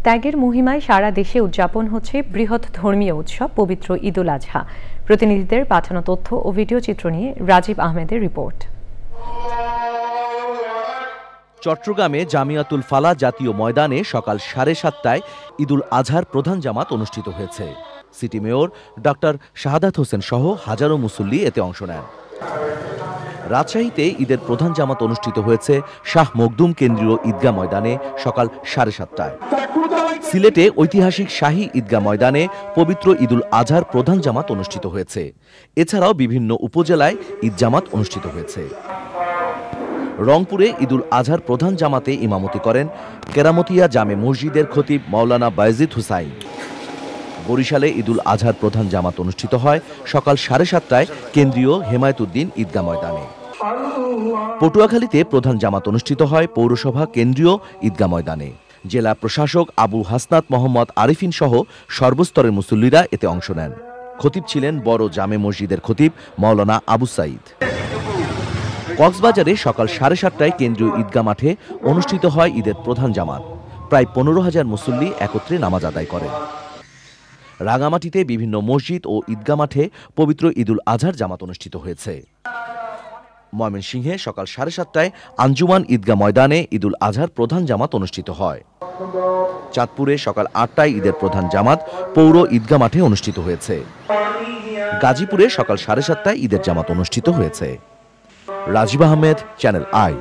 ত্যাগের মহিমায় সারা দেশে উদযাপন হচ্ছে বৃহৎ ধর্মীয় উৎসব পবিত্র ঈদুল আজহা। প্রতিনিধিদের পাঠানো তথ্য ও ভিডিও চিত্র নিয়ে রাজীব আহমেদের রিপোর্ট। চট্টগ্রামে জামিয়াতুল ফালাহ জাতীয় ময়দানে সকাল 7:30টায় ঈদুল আজহার প্রধান জামাত অনুষ্ঠিত হয়েছে। City mayor doctor Shahadat Hossain সহ হাজারো মুসল্লি এতে অংশ নেন। রাজশাহীতে ঈদের প্রধান জামাত অনুষ্ঠিত হয়েছে শাহ মখদুম কেন্দ্রীয় ঈদগাহ ময়দানে সকাল 7:30টায়। সিলেটে ঐতিহাসিক শাহী ঈদগাহ ময়দানে পবিত্র ঈদুল আজহার প্রধান জামাত অনুষ্ঠিত হয়েছে। এছাড়াও বিভিন্ন উপজেলায় ঈদ জামাত অনুষ্ঠিত হয়েছে। রংপুরে ঈদুল আজহার প্রধান জামাতে ইমামতি করেন কেরামতিয়া জামে মসজিদের খতিব মাওলানা বায়েজিদ হুসাইন। বরিশালে ঈদুল আজহার প্রধান জামাত অনুষ্ঠিত হয় সকাল 7:30টায় কেন্দ্রীয় হেমায়েতুদ্দিন ঈদগাহ ময়দানে। পটুয়াখালীতে প্রধান জামাত অনুষ্ঠিত হয় পৌরসভা কেন্দ্রীয় ঈদগাহ ময়দানে। জেলা প্রশাসক আবু হাসনাত মোহাম্মদ আরিফিন সহ সর্বস্তরের মুসল্লিরা এতে অংশ নেন। খতিব ছিলেন বড় জামে মসজিদের খতিব মাওলানা আবু সাইদ। কক্সবাজারে সকাল 7:30টায় কেন্দ্রীয় ঈদগাহ মাঠে অনুষ্ঠিত হয় ঈদের প্রধান জামাত। প্রায় 15,000 মুসল্লি একত্রে নামাজ আদায় করেন। রাঙামাটিতে বিভিন্ন মসজিদ ও ঈদগাহ মাঠে পবিত্র ঈদুল আজহার জামাত অনুষ্ঠিত হয়েছে। ময়মনসিংহে সকাল 7:30টায় আঞ্জুমান ঈদগাহ ময়দানে ঈদুল আজহার প্রধান জামাত অনুষ্ঠিত হয়। চাঁদপুরে সকাল 8টায় ঈদের প্রধান জামাত পৌর ঈদগাহ মাঠে অনুষ্ঠিত হয়েছে। গাজীপুরে সকাল 7:30টায় ঈদের জামাত অনুষ্ঠিত হয়েছে। Rajib Ahmed, Channel I.